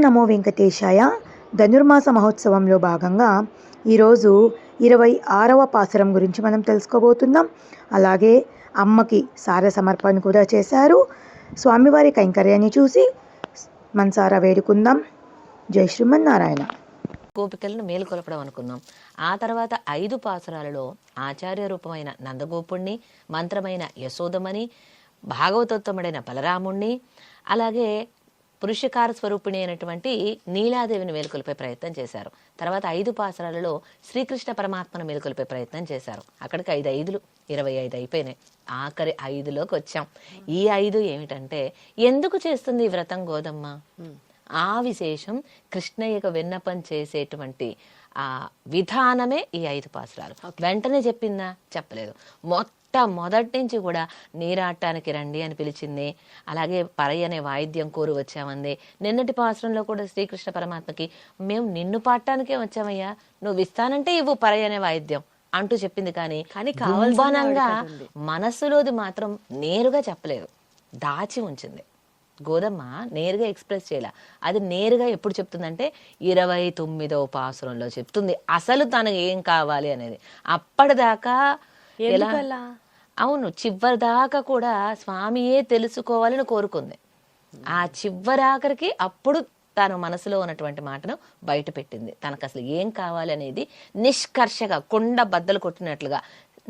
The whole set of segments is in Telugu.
నమో వెంకటేశాయ. ధనుర్మాస మహోత్సవంలో భాగంగా ఈరోజు 26వ పాసురం గురించి మనం తెలుసుకోబోతున్నాం. అలాగే అమ్మకి సార సమర్పణ కూడా చేశారు. స్వామివారి కైంకర్యాన్ని చూసి మనసారా వేడుకుందాం. జై శ్రీమన్నారాయణ. గోపికలను మేలుకొలపడం అనుకున్నాం. ఆ తర్వాత 5 పాసురాలలో ఆచార్య రూపమైన నందగోపుణ్ణి, మంత్రమైన యశోదమని, భాగవతోత్తముడైన బలరాముణ్ణి, అలాగే పురుషకార స్వరూపిణి అయినటువంటి నీలాదేవిని మేలుకొలిపే ప్రయత్నం చేశారు. తర్వాత 5 పాసురాలలో శ్రీకృష్ణ పరమాత్మను మేలుకొలిపే ప్రయత్నం చేశారు. అక్కడికి 5 25 అయిపోయినాయి. ఆఖరి 5లోకి వచ్చాం. ఈ 5 ఏమిటంటే, ఎందుకు చేస్తుంది ఈ వ్రతం గోదమ్మ? ఆ విశేషం కృష్ణయ్యకు విన్నపం చేసేటువంటి ఆ విధానమే ఈ 5 పాసురాలు. వెంటనే చెప్పిందా? చెప్పలేదు. మొదటి నుంచి కూడా నీరాటానికి రండి అని పిలిచింది. అలాగే పరై అనే వాయిద్యం కోరి వచ్చామంది. నిన్నటి పాసురంలో కూడా శ్రీకృష్ణ పరమాత్మకి మేము నిన్ను పాడటానికే వచ్చామయ్యా, నువ్వు ఇస్తానంటే ఇవ్వు పరై అనే వాయిద్యం అంటూ చెప్పింది. కానీ కావలసినంగా మనస్సులోది మాత్రం నేరుగా చెప్పలేదు, దాచి ఉంచింది. గోదమ్మ నేరుగా ఎక్స్ప్రెస్ చేయాల. అది నేరుగా ఎప్పుడు చెప్తుందంటే 29వ పాసురంలో చెప్తుంది అసలు తనకు ఏం కావాలి అనేది. అప్పటిదాకా ఎలా? అవును, చివరి దాకా కూడా స్వామియే తెలుసుకోవాలని కోరుకుంది. ఆ చివరాఖరికి అప్పుడు తను మనసులో ఉన్నటువంటి మాటను బయట పెట్టింది. తనకు అసలు ఏం కావాలి అనేది నిష్కర్షగా కొండ బద్దలు కొట్టినట్లుగా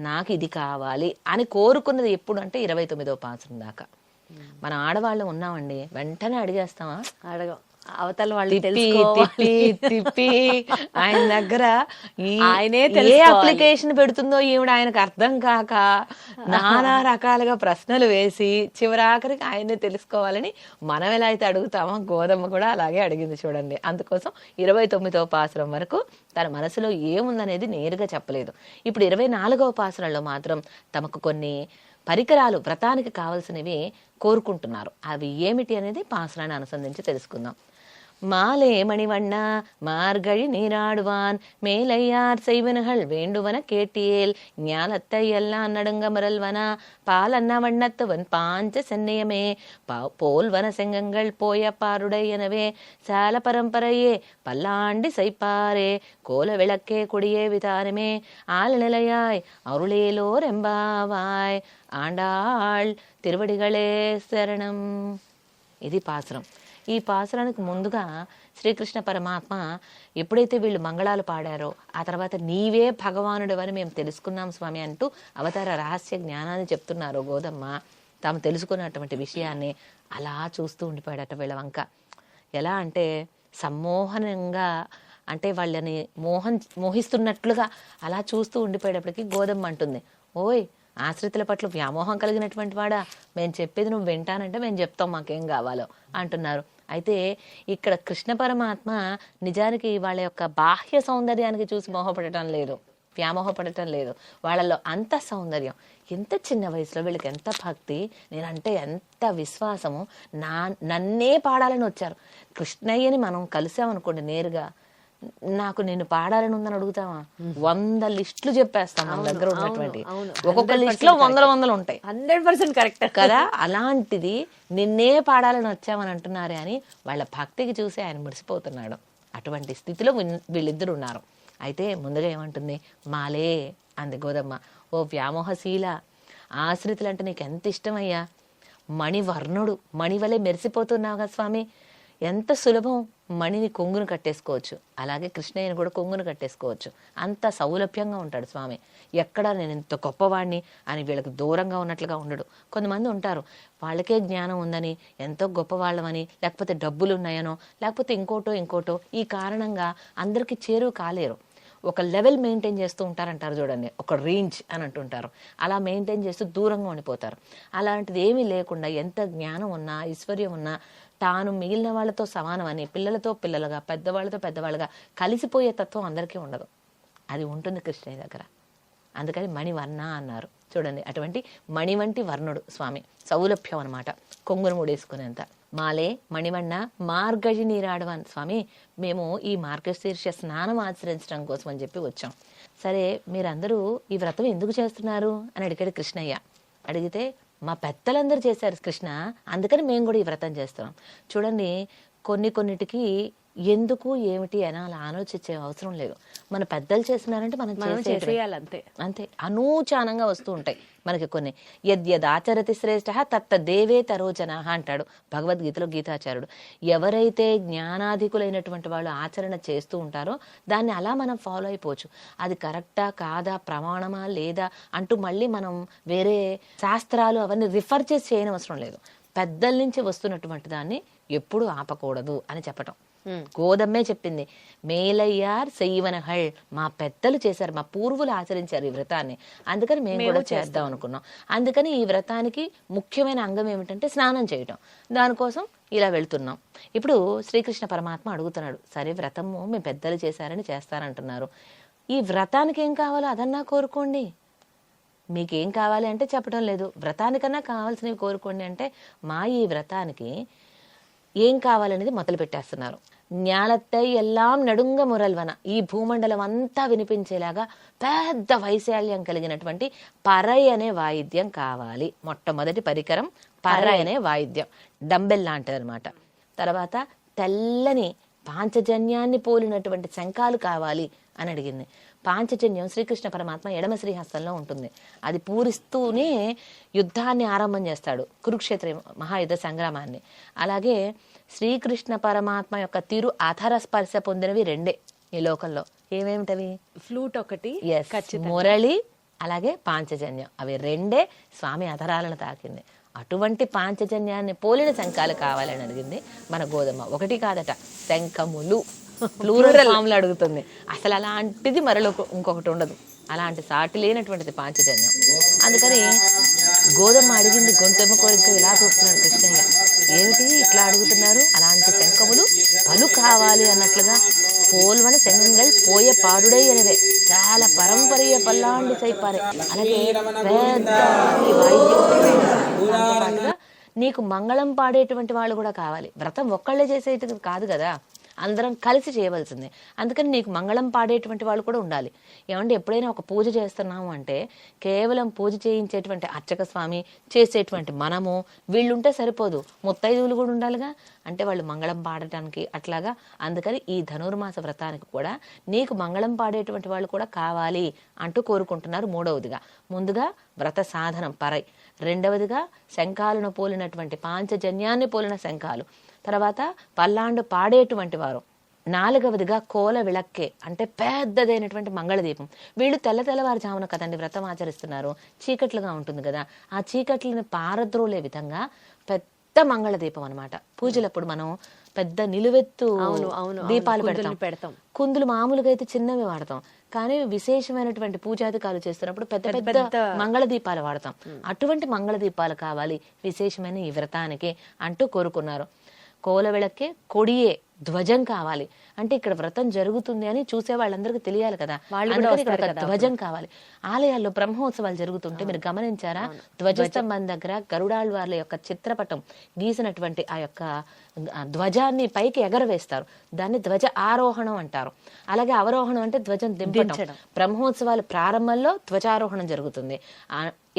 నాకు ఇది కావాలి అని కోరుకున్నది ఎప్పుడు అంటే 29వ పాసురం దాకా. మన ఆడవాళ్ళు ఉన్నామండి, వెంటనే అడిగేస్తామా? అడగం. అవతల వాళ్ళు తిప్పి ఆయన దగ్గర ఏ అప్లికేషన్ పెడుతుందో ఈవిడ ఆయనకు అర్థం కాక నానా రకాలుగా ప్రశ్నలు వేసి చివరాఖరికి ఆయనే తెలుసుకోవాలని మనం ఎలా అయితే అడుగుతామో గోదమ్మ కూడా అలాగే అడిగింది చూడండి. అందుకోసం 29వ పాసురం వరకు తన మనసులో ఏముందనేది నేరుగా చెప్పలేదు. ఇప్పుడు 24వ పాసురంలో మాత్రం తమకు కొన్ని పరికరాలు వ్రతానికి కావలసినవి కోరుకుంటున్నారు. అవి ఏమిటి అనేది పాసురాన్ని అనుసంధించి తెలుసుకుందాం. மாலே மணிவண்ணா மார்கழி நீராடுவான் மேலையார் செய்வனுகள் வேண்டுவன கேட்டியேல் ஞாலத்தை எல்லாம் நடுங்க மரல்வனா பாலன்ன வண்ணத்துவன் பாஞ்ச சென்னையமே போல்வன செங்கங்கள் போய பாருடையனவே சால பரம்பரையே பல்லாண்டி சைப்பாரே கோல விளக்கே கொடியே விதானமே ஆள் நிலையாய் அருளேலோர் எம்பாவாய் ఆండాళ్ తిరువడిగళే శరణం. ఇది పాసురం. ఈ పాసురానికి ముందుగా శ్రీకృష్ణ పరమాత్మ ఎప్పుడైతే వీళ్ళు మంగళాలు పాడారో ఆ తర్వాత నీవే భగవానుడు అని మేము తెలుసుకున్నాం స్వామి అంటూ అవతార రహస్య జ్ఞానాన్ని చెప్తున్నారు గోదమ్మ. తాము తెలుసుకున్నటువంటి విషయాన్ని అలా చూస్తూ ఉండిపోయాడట వీళ్ళ వంక. ఎలా అంటే సమ్మోహనంగా, అంటే వాళ్ళని మోహిస్తున్నట్లుగా అలా చూస్తూ ఉండిపోయేటప్పటికి గోదమ్మ అంటుంది, ఓయ్ ఆశ్రితుల పట్ల వ్యామోహం కలిగినటువంటి వాడా, మేము చెప్పేది నువ్వు వింటానంటే మేము చెప్తాం మాకేం కావాలో అంటున్నారు. అయితే ఇక్కడ కృష్ణ పరమాత్మ నిజానికి వాళ్ళ యొక్క బాహ్య సౌందర్యానికి చూసి మోహపడటం లేదు, వ్యామోహపడటం లేదు. వాళ్ళలో అంత సౌందర్యం, ఎంత చిన్న వయసులో వీళ్ళకి ఎంత భక్తి, నేనంటే ఎంత విశ్వాసము, నన్నే పాడాలని వచ్చారు. కృష్ణయ్యని మనం కలిసామనుకోండి నేరుగా, నాకు నేను పాడాలని ఉందని అడుగుతామా? 100 లిస్టులు చెప్పేస్తాం మన దగ్గర ఉన్నటువంటి. ఒక్కొక్క లిస్ట్ లో 100 ఉంటాయి. 100% కరెక్ట్ కదా. అలాంటిది నిన్నే పాడాలని వచ్చామని అంటున్నారే అని వాళ్ళ భక్తికి చూసి ఆయన మురిసిపోతున్నాడు. అటువంటి స్థితిలో వీళ్ళిద్దరు ఉన్నారు. అయితే ముందుగా ఏమంటుంది? మాలే అంది గోదమ్మ. ఓ వ్యామోహశీల, ఆశ్రితులు అంటే నీకు ఎంత ఇష్టమయ్యా, మణివర్ణుడు, మణి వలె మెరిసిపోతున్నావు కదా స్వామి, ఎంత సులభం మణిని కొంగును కట్టేసుకోవచ్చు. అలాగే కృష్ణయ్యని కూడా కొంగును కట్టేసుకోవచ్చు. అంత సౌలభ్యంగా ఉంటాడు స్వామి. ఎక్కడ నేను ఇంత గొప్పవాడిని అని వీళ్ళకి దూరంగా ఉన్నట్లుగా ఉండడు. కొంతమంది ఉంటారు, వాళ్ళకే జ్ఞానం ఉందని, ఎంతో గొప్పవాళ్ళమని, లేకపోతే డబ్బులు ఉన్నాయనో, లేకపోతే ఇంకోటో ఈ కారణంగా అందరికీ చేరువ కాలేరు. ఒక లెవెల్ మెయింటైన్ చేస్తూ ఉంటారంటారు చూడండి, ఒక రేంజ్ అని అంటుంటారు. అలా మెయింటైన్ చేస్తూ దూరంగా ఉండిపోతారు. అలాంటిది ఏమీ లేకుండా ఎంత జ్ఞానం ఉన్నా, ఐశ్వర్యం ఉన్నా, తాను మిగిలిన వాళ్ళతో సమానమని, పిల్లలతో పిల్లలుగా, పెద్దవాళ్ళతో పెద్దవాళ్ళుగా కలిసిపోయే తత్వం అందరికీ ఉండదు. అది ఉంటుంది కృష్ణయ్య దగ్గర. అందుకని మణివర్ణ అన్నారు చూడండి. అటువంటి మణి వంటి వర్ణుడు స్వామి, సౌలభ్యం అనమాట, కొంగును ముడేసుకునేంత. మాలే మణివಣ್ణ మార్గళి నీరాడవాన్ స్వామి, మేము ఈ మార్గశీర్ష స్నానం ఆచరించడం కోసం అని చెప్పి వచ్చాం. సరే మీరందరూ ఈ వ్రతం ఎందుకు చేస్తున్నారు అని అడిగాడు కృష్ణయ్య. అడిగితే మా పెద్దలందరూ చేశారు కృష్ణ, అందుకని మేము కూడా ఈ వ్రతం చేస్తున్నాం. చూడండి, కొన్నిటికి ఎందుకు ఏమిటి అని అలా ఆలోచించే అవసరం లేదు. మన పెద్దలు చేస్తున్నారంటే మనం చేసేయాలి అంతే. అంతే. అనూచానంగా వస్తూ ఉంటాయి మనకి కొన్ని. యద్యదాచరతి శ్రేష్ఠ తత్త దేవే తరోజన అంటాడు భగవద్గీతలో గీతాచార్యుడు. ఎవరైతే జ్ఞానాధికులైనటువంటి వాళ్ళు ఆచరణ చేస్తూ ఉంటారో దాన్ని అలా మనం ఫాలో అయిపోవచ్చు. అది కరెక్టా కాదా, ప్రమాణమా లేదా అంటూ మళ్ళీ మనం వేరే శాస్త్రాలు అవన్నీ రిఫర్ చేసి చేయనవసరం లేదు. పెద్దల నుంచి వస్తున్నటువంటి దాన్ని ఎప్పుడు ఆపకూడదు అని చెప్పటం. గోదమ్మే చెప్పింది, మేలయ్యార్ సెయ్యవనహళ్, మా పెద్దలు చేశారు, మా పూర్వులు ఆచరించారు ఈ వ్రతాన్ని, అందుకని మేము కూడా చేద్దాం అనుకున్నాం. అందుకని ఈ వ్రతానికి ముఖ్యమైన అంగం ఏమిటంటే స్నానం చేయటం. దానికోసం ఇలా వెళ్తున్నాం. ఇప్పుడు శ్రీకృష్ణ పరమాత్మ అడుగుతున్నాడు, సరే వ్రతము మీ పెద్దలు చేశారని చేస్తారంటున్నారు, ఈ వ్రతానికి ఏం కావాలో అదన్నా కోరుకోండి. మీకేం కావాలి అంటే చెప్పడం లేదు, వ్రతానికన్నా కావాల్సినవి కోరుకోండి అంటే మా ఈ వ్రతానికి ఏం కావాలనేది మొదలు పెట్టేస్తున్నారు. జ్ఞానత్తై ఎల్లాం నడుంగ మురల్వన, ఈ భూమండలం అంతా వినిపించేలాగా పెద్ద వైశాల్యం కలిగినటువంటి పరై అనే వాయిద్యం కావాలి. మొట్టమొదటి పరికరం పరై అనే వాయిద్యం, డంబెల్ లాంటిది అనమాట. తర్వాత తెల్లని పాంచజన్యాన్ని పోలినటువంటి శంఖాలు కావాలి అని అడిగింది. పాంచజన్యం శ్రీకృష్ణ పరమాత్మ ఎడమ శ్రీహస్తంలో ఉంటుంది. అది పూరిస్తూనే యుద్ధాన్ని ఆరంభం చేస్తాడు, కురుక్షేత్ర మహాయుద్ధ సంగ్రామాన్ని. అలాగే శ్రీకృష్ణ పరమాత్మ యొక్క తిరు అధర స్పర్శ పొందినవి రెండే ఈ లోకంలో. ఏమేమిటవి? ఫ్లూట్ ఒకటి, మురళి, అలాగే పాంచజన్యం. అవి రెండే స్వామి అధరాలను తాకింది. అటువంటి పాంచజన్యాన్ని పోలిన శంఖాలు కావాలని అడిగింది మన గోధుమ. ఒకటి కాదట, శంఖములు ప్లూరల్ ఫామ్లు అడుగుతుంది. అసలు అలాంటిది మరలో ఇంకొకటి ఉండదు, అలాంటి సాటి లేనటువంటిది పాంచజన్యం. అందుకని గోధుమ అడిగింది గొంతెమ్మ కోరిక ఇలా చూస్తున్నాడు కృష్ణయ్య, ఏమిటి ఇట్లా అడుగుతున్నారు, అలాంటి శంఖములు పలు కావాలి అన్నట్లుగా. పోల్వన శంఖంగల్ పోయ పాడుడై అనేవే, చాలా పరంపరీయ పల్లాండి సైపారే. అలాగే పెద్ద వాయిద్యం, నీకు మంగళం పాడేటువంటి వాళ్ళు కూడా కావాలి. వ్రతం ఒక్కళ్ళే చేసేది కాదు కదా, అందరం కలిసి చేయవలసిందే. అందుకని నీకు మంగళం పాడేటువంటి వాళ్ళు కూడా ఉండాలి. ఏమంటే ఎప్పుడైనా ఒక పూజ చేస్తున్నాము అంటే కేవలం పూజ చేయించేటువంటి అర్చక స్వామి, చేసేటువంటి మనము, వీళ్ళుంటే సరిపోదు, ముత్తైదువులు కూడా ఉండాలిగా. అంటే వాళ్ళు మంగళం పాడటానికి అట్లాగా. అందుకని ఈ ధనుర్మాస వ్రతానికి కూడా నీకు మంగళం పాడేటువంటి వాళ్ళు కూడా కావాలి అంటూ కోరుకుంటున్నారు. మూడవదిగా, ముందుగా వ్రత సాధనం పరై, రెండవదిగా శంఖాలను పోలినటువంటి పాంచజన్యాన్ని పోలిన శంఖాలు, తర్వాత పల్లాండు పాడేటువంటి వారు, నాలుగవదిగా కోల విళక్కే అంటే పెద్దదైనటువంటి మంగళదీపం. వీళ్ళు తెల్లవారుజామున కదండి వ్రతం ఆచరిస్తున్నారు, చీకట్లుగా ఉంటుంది కదా, ఆ చీకట్లను పారద్రోలే విధంగా పెద్ద మంగళదీపం అనమాట. పూజలప్పుడు మనం పెద్ద నిలువెత్తు దీపాలు పెడతాం. కుందులు మామూలుగా అయితే చిన్నవి వాడతాం, కానీ విశేషమైనటువంటి పూజాధికారులు చేస్తున్నప్పుడు పెద్ద పెద్ద మంగళ దీపాలు వాడతాం. అటువంటి మంగళ దీపాలు కావాలి విశేషమైన ఈ వ్రతానికి అంటూ కోరుకున్నారు. కోల విளకే కొడియే ధ్వజం కావాలి. అంటే ఇక్కడ వ్రతం జరుగుతుంది అని చూసే వాళ్ళందరికీ తెలియాలి కదా, ధ్వజం కావాలి. ఆలయాల్లో బ్రహ్మోత్సవాలు జరుగుతుంటే మీరు గమనించారా, ధ్వజస్తంభం దగ్గర గరుడాళ్వార్ల యొక్క చిత్రపటం గీసినటువంటి ఆ యొక్క ధ్వజాన్ని పైకి ఎగరవేస్తారు. దాన్ని ధ్వజ ఆరోహణం అంటారు. అలాగే అవరోహణం అంటే ధ్వజం దింపడం. బ్రహ్మోత్సవాలు ప్రారంభంలో ధ్వజారోహణం జరుగుతుంది,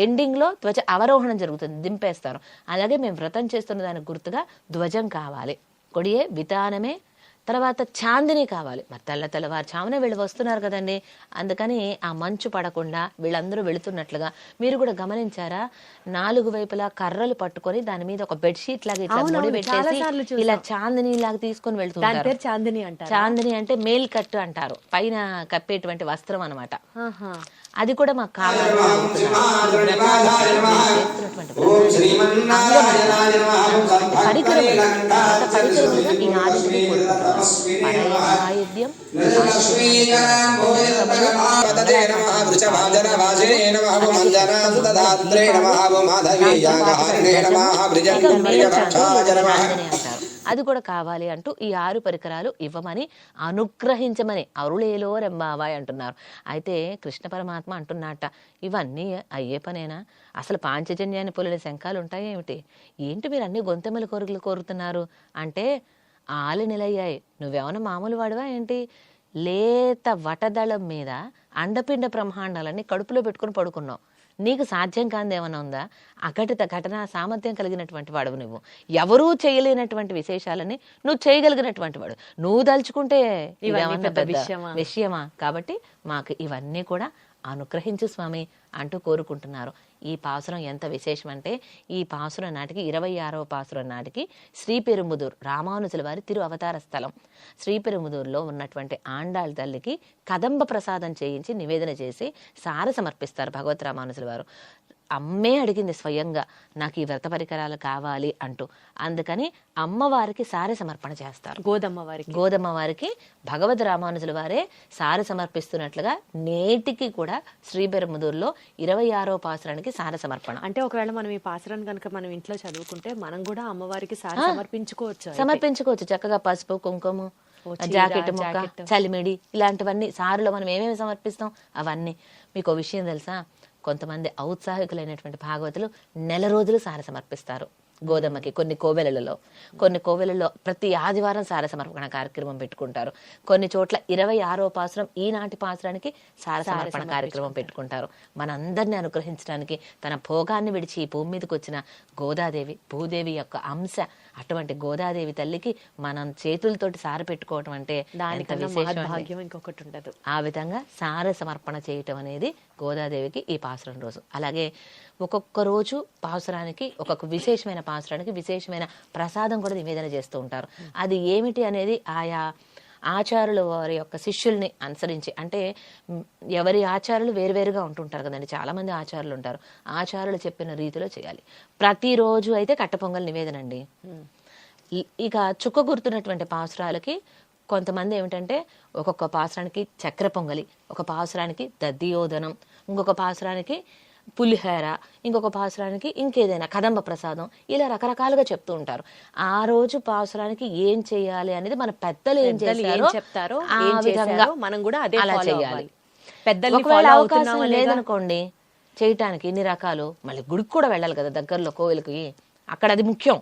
ఎండింగ్ లో ధ్వజ అవరోహణం జరుగుతుంది, దింపేస్తారు. అలాగే మేము వ్రతం చేస్తున్న దానికి గుర్తుగా ధ్వజం కావాలి. కొడియే వితానమే, తర్వాత చాందిని కావాలి. మరి తెల్లవారు చామునే వీళ్ళు వస్తున్నారు కదండి, అందుకని ఆ మంచు పడకుండా వీళ్ళందరూ వెళుతున్నట్లుగా మీరు కూడా గమనించారా, 4 వైపులా కర్రలు పట్టుకొని దాని మీద ఒక బెడ్షీట్ లాగా ఇట్లా ముడి పెట్టేసి ఇలా చాందిని లాగా తీసుకొని వెళ్తున్నారు. చాందిని అంటే మేల్ కట్టు అంటారు, పైన కప్పేటువంటి వస్త్రం అనమాట. అది కూడా మాకు కావాలి. ఈ ఆదిత్య వాయిద్యం అది కూడా కావాలి అంటూ ఈ 6 పరికరాలు ఇవ్వమని అనుగ్రహించమని అరుళేలో రెంబావాయ్ అంటున్నారు. అయితే కృష్ణ పరమాత్మ అంటున్నట్ట, ఇవన్నీ అయ్యే పనేనా? అసలు పాంచజన్యాన్ని పొలిన శంఖాలు ఉంటాయి ఏమిటి? ఏంటి మీరు అన్ని గొంతెమ్మల కోరికలు కోరుతున్నారు అంటే, ఆలు నిలయ్యాయి, నువ్వేమన్నా మామూలు వాడివా ఏంటి? లేత వటదళం మీద అండపిండ బ్రహ్మాండాలన్నీ కడుపులో పెట్టుకుని పడుకున్నావు. నీకు సాధ్యం కానిది ఏమైనా ఉందా? అఘటిత ఘటన సామర్థ్యం కలిగినటువంటి వాడు నువ్వు. ఎవరూ చేయలేనటువంటి విశేషాలని నువ్వు చేయగలిగినటువంటి వాడు. నువ్వు దలుచుకుంటే ఇదేమన్నా పెద్ద విషయమా? కాబట్టి మాకు ఇవన్నీ కూడా అనుగ్రహించు స్వామి అంటూ కోరుకుంటున్నారు. ఈ పాసురం ఎంత విశేషం అంటే, ఈ పాసురం నాటికి 26వ పాసురం నాటికి శ్రీపెరుంబుదూర్ రామానుజుల వారి తిరు అవతార స్థలం శ్రీపెరుంబుదూరులో ఉన్నటువంటి ఆండాళ్ళ తల్లికి కదంబ ప్రసాదం చేయించి నివేదన చేసి సార సమర్పిస్తారు భగవత్ రామానుజుల వారు. అమ్మే అడిగింది స్వయంగా, నాకు ఈ వ్రత పరికరాలు కావాలి అంటూ. అందుకని అమ్మవారికి సారె సమర్పణ చేస్తారు. గోదమ్మ వారికి భగవద్ రామానుజుల వారే సారె సమర్పిస్తున్నట్లుగా నేటికి కూడా శ్రీపెరుంబుదూరులో 26వ పాసురానికి సారె సమర్పణ. అంటే ఒకవేళ మనం ఈ పాసురాన్ని కనుక మనం ఇంట్లో చదువుకుంటే మనం కూడా అమ్మవారికి సారె సమర్పించుకోవచ్చు. చక్కగా పసుపు, కుంకుమ, జాకెట్ ముక్క, చలిమిడి ఇలాంటివన్నీ సారులో మనం ఏమేమి సమర్పిస్తాం అవన్నీ. మీకు ఒక విషయం తెలుసా? కొంతమంది ఔత్సాహికులైనటువంటి భాగవతులు నెల రోజులు సార సమర్పిస్తారు గోదమ్మకి. కొన్ని కోవెలలో ప్రతి ఆదివారం సార సమర్పణ కార్యక్రమం పెట్టుకుంటారు. కొన్ని చోట్ల 26వ పాసురం ఈనాటి పాసురానికి సార సమర్పణ కార్యక్రమం పెట్టుకుంటారు. మనందరినీ అనుగ్రహించడానికి తన భోగాన్ని విడిచి ఈ భూమి మీదకి వచ్చిన గోదాదేవి, భూదేవి యొక్క అంశ అటువంటి గోదాదేవి తల్లికి మనం చేతులతోటి సార పెట్టుకోవటం అంటే ఇంకొకటి ఉండదు. ఆ విధంగా సార సమర్పణ చేయటం అనేది గోదాదేవికి ఈ పాసురం రోజు. అలాగే ఒక్కొక్క రోజు పాసురానికి, ఒక్కొక్క విశేషమైన పాసురానికి విశేషమైన ప్రసాదం కూడా నివేదన చేస్తూ ఉంటారు. అది ఏమిటి అనేది ఆయా ఆచారులు వారి యొక్క శిష్యుల్ని అనుసరించి, అంటే ఎవరి ఆచారాలు వేరువేరుగా ఉంటుంటారు కదండి, చాలా మంది ఆచారులు ఉంటారు. ఆచారులు చెప్పిన రీతిలో చేయాలి. ప్రతిరోజు అయితే కట్ట పొంగల్ నివేదన అండి. ఇక చుక్క గుర్తున్నటువంటి పాసురాలకి కొంతమంది ఏమిటంటే ఒక్కొక్క పాసురానికి చక్కెర పొంగలి, ఒక పాసురానికి దద్దియోదనం, ఇంకొక పాసురానికి పులిహోర, ఇంకొక పాసురానికి ఇంకేదైనా కదంబ ప్రసాదం, ఇలా రకరకాలుగా చెప్తూ ఉంటారు. ఆ రోజు పాసురానికి ఏం చేయాలి అనేది మన పెద్దలు ఏం చెప్తారో ఆ విధంగా మనం కూడా అలా చేయాలి. ఒకవేళ అవకాశం లేదనుకోండి చేయటానికి ఇన్ని రకాలు, మళ్ళీ గుడికి కూడా వెళ్ళాలి కదా దగ్గరలో కోవిలకి, అక్కడ అది ముఖ్యం.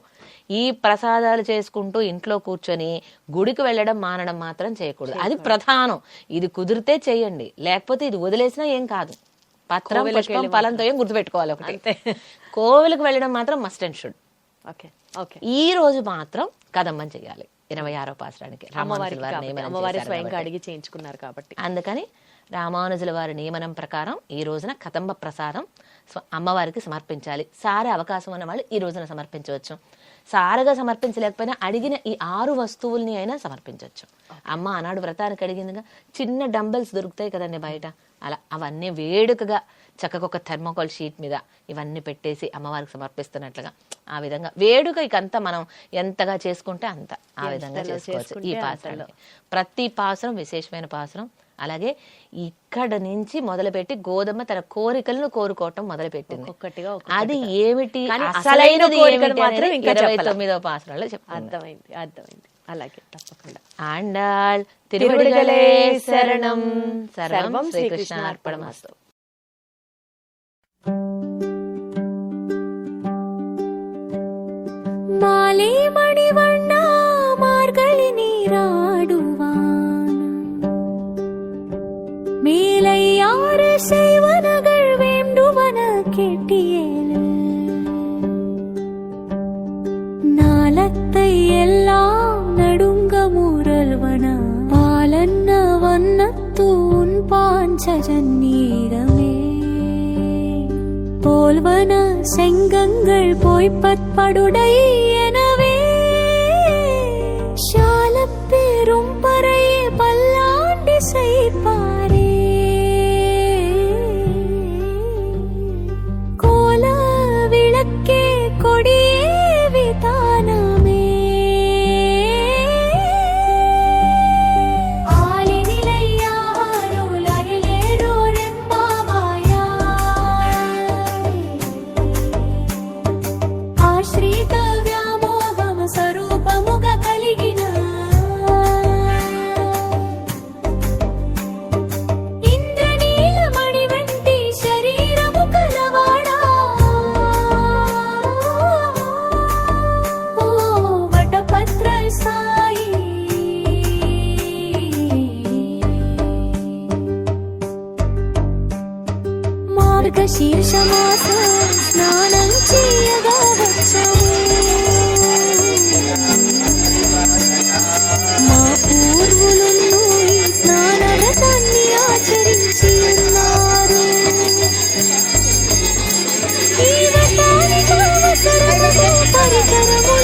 ఈ ప్రసాదాలు చేసుకుంటూ ఇంట్లో కూర్చొని గుడికి వెళ్ళడం మానడం మాత్రం చేయకూడదు. అది ప్రధానం. ఇది కుదిరితే చేయండి, లేకపోతే ఇది వదిలేసినా ఏం కాదు. పత్రం, పుష్పం, ఫలంతో ఏం గుర్తుపెట్టుకోవాలి ఒకటి. కోవిలకు వెళ్ళడం మాత్రం మస్ట్ అండ్ షుడ్. ఈ రోజు మాత్రం కదంబం చేయాలి 26వ పాసురానికి. అడిగి చేయించుకున్నారు కాబట్టి అందుకని రామానుజుల వారి నియమనం ప్రకారం ఈ రోజున కదంబ ప్రసాదం అమ్మవారికి సమర్పించాలి. సారే అవకాశం ఉన్న వాళ్ళు ఈ రోజున సమర్పించవచ్చు. సారగా సమర్పించలేకపోయినా అడిగిన ఈ 6 వస్తువుల్ని అయినా సమర్పించవచ్చు. అమ్మ ఆనాడు వ్రతానికి అడిగిందిగా చిన్న డంబెల్స్ దొరుకుతాయి కదండి బయట, అలా అవన్నీ వేడుకగా చక్కగా ఒక థర్మోకాల్ షీట్ మీద ఇవన్నీ పెట్టేసి అమ్మవారికి సమర్పిస్తున్నట్లుగా ఆ విధంగా వేడుక ఇకంతా మనం ఎంతగా చేసుకుంటే అంత ఆ విధంగా చేసుకోవచ్చు. ఈ పాసురంలో ప్రతి పాసురం విశేషమైన పాసురం. అలాగే ఇక్కడ నుంచి మొదలుపెట్టి గోదమ్మ తన కోరికలను కోరుకోవటం మొదలుపెట్టింది. అది ఏమిటి అసలైనది 29వ పాసురంలో చెప్తాను. అర్థమైంది. అలాగే తప్పకుండా. ఆండాళ్ తిరువడిగలే శరణం. సర్వం శ్రీకృష్ణార్పణమస్తు. மாலை மணிவண்ணா மார்கழி நீராடுவான் மேலையாறு செய்வனகள் வேண்டுவன கேட்டியேலு நாளத்தை எல்லாம் நடுங்க முரல்வன பாலன்ன வண்ணத்தூன் பாஞ்சஜன்னீரமே போல்வன செங்கங்கள் போய்பற்படுடை எனவே ஷாலப் பெரும் பறையே பல்லாண்டி செய்ப்பாரே கோல விளக்கே கொடியே விதானமே శీర్షమాస స్నానం చేయగా వచ్చాము. మా పూర్వులను ఈ స్నాన వ్రతాన్ని ఆచరించి ఉన్నారు. ఈ వ్రతానికి అవసరము పరికరము